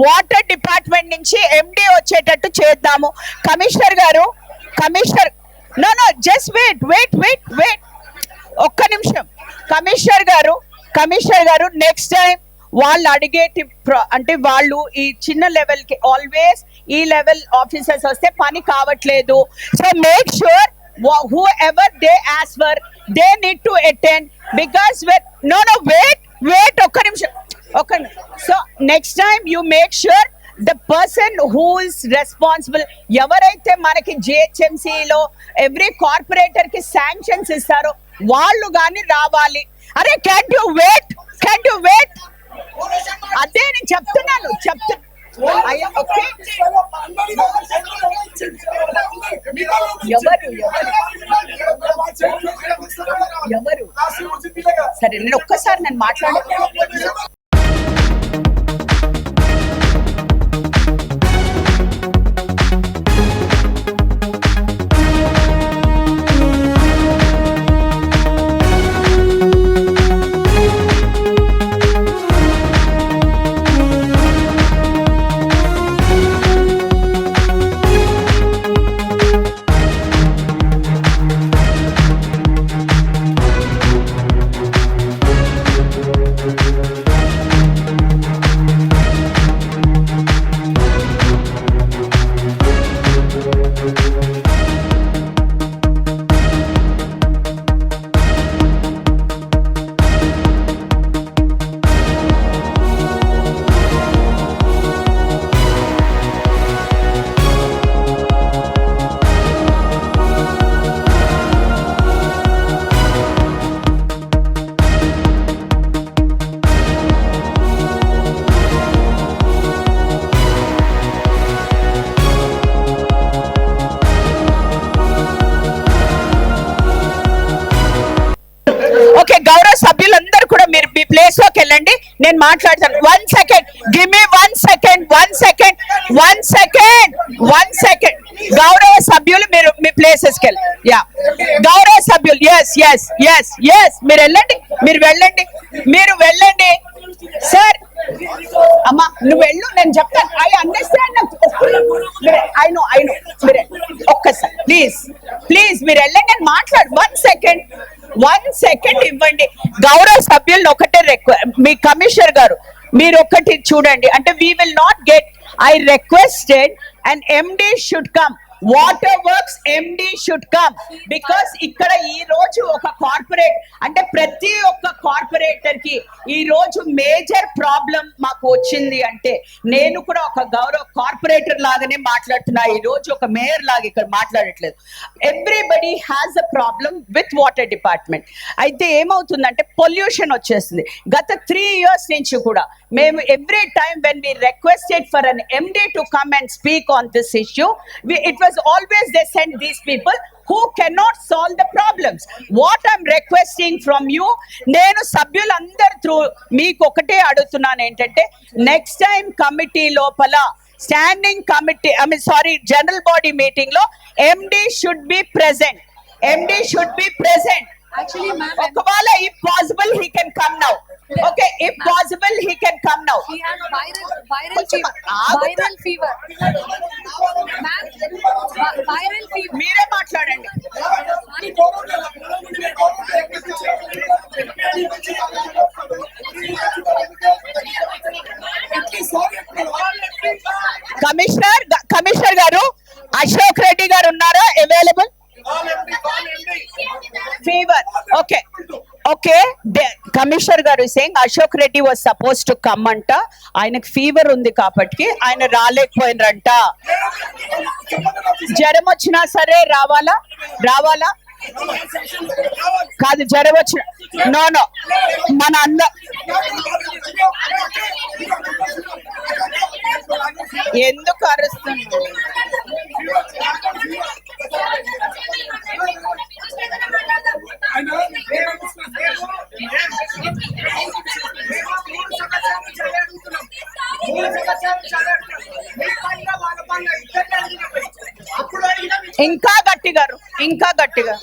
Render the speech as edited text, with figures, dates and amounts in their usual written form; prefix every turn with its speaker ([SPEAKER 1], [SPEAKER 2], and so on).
[SPEAKER 1] Water department నుంచి ఎండి వచ్చేటట్టు చేద్దాము. కమిషనర్ గారు, కమిషనర్ నో జస్ట్ వెయిట్ ఒక్క నిమిషం. కమిషనర్ గారు నెక్స్ట్ టైం వాళ్ళు అడిగేటి అంటే వాళ్ళు ఈ చిన్న లెవెల్ కి ఆల్వేస్ ఈ లెవెల్ ఆఫీసర్స్ వస్తే పని కావట్లేదు. So make sure whoever they ask for they need to attend because with no wait ఒక్క నిమిషం. So next time you make sure the person who is responsible ఎవరైతే మనకి GHMC లో ఎవ్రీ కార్పొరేటర్ కి sanctions ఇస్తారో వాళ్ళు గాని రావాలి. అరే can't you wait అదే నేను చెప్తున్నాను. ఓకే ఎవరు సరే నేను ఒక్కసారి నేను మాట్లాడాను. ఓకే గౌరవ సభ్యులందరూ కూడా మీరు మీ ప్లేస్ లోకి వెళ్ళండి, నేను మాట్లాడతాను. 1 సెకండ్, గివ్ మీ 1 సెకండ్. గౌరవ సభ్యులు మీరు మీ ప్లేసెస్ కి వెళ్ళండి. యా గౌరవ సభ్యులు ఎస్ మీరు వెళ్ళండి సార్. అమ్మా నువ్వు వెళ్ళు, నేను చెప్తాను. I understand. ఐ నో మీరు ఒక్కసారి ప్లీజ్ మీరు వెళ్ళండి, నేను మాట్లాడు. 1 సెకండ్ ఇవ్వండి. గౌరవ సభ్యులను ఒకటే మీ కమిషనర్ గారు మీరు ఒకటి చూడండి. అంటే we will not get, I requested and MD should come, water works MD should come. Because ఇక్కడ ఈ రోజు ఒక కార్పొరేట్ అంటే ప్రతి ఒక్క కార్పొరేటర్ కి ఈ రోజు మేజర్ ప్రాబ్లం మాకు వచ్చింది. అంటే నేను కూడా ఒక గౌరవ కార్పొరేటర్ లాగానే మాట్లాడుతున్నా, ఈ రోజు ఒక మేయర్ లాగా ఇక్కడ మాట్లాడట్లేదు. Everybody has a problem with water department. అయితే ఏమవుతుందంటే పొల్యూషన్ వచ్చేస్తుంది. గత 3 years నుంచి కూడా మేము every time when we requested for an MD to come and speak on this issue, it was always they send these people who cannot solve the problems. What I'm requesting from you, నేను సభ్యులందరూ through మీకు ఒకటే అడుగుతున్నాను ఏంటంటే next time committee లోపల standing committee general body meeting లో MD should be present.
[SPEAKER 2] Actually, ma'am,
[SPEAKER 1] ఒకవేళ if possible he can come now. Okay, if possible he can come now.
[SPEAKER 2] He has viral fever. Ma'am, viral fever.
[SPEAKER 1] మీరే మాట్లాడండి. Commissioner గారు అశోక్ రెడ్డి గారు ఉన్నారా available? Fever okay commissioner గారు saying Ashok Reddy was suppose to come అంట. ఆయనకు fever ఉంది కాబట్టి ఆయన రాలేకపోయినరంట. జ్వరం వచ్చినా సరే రావాలా కాదు, జ్వరం వచ్చిన నో మన ఎందుకు అరుస్తుంది? ఇంకా గట్టిగా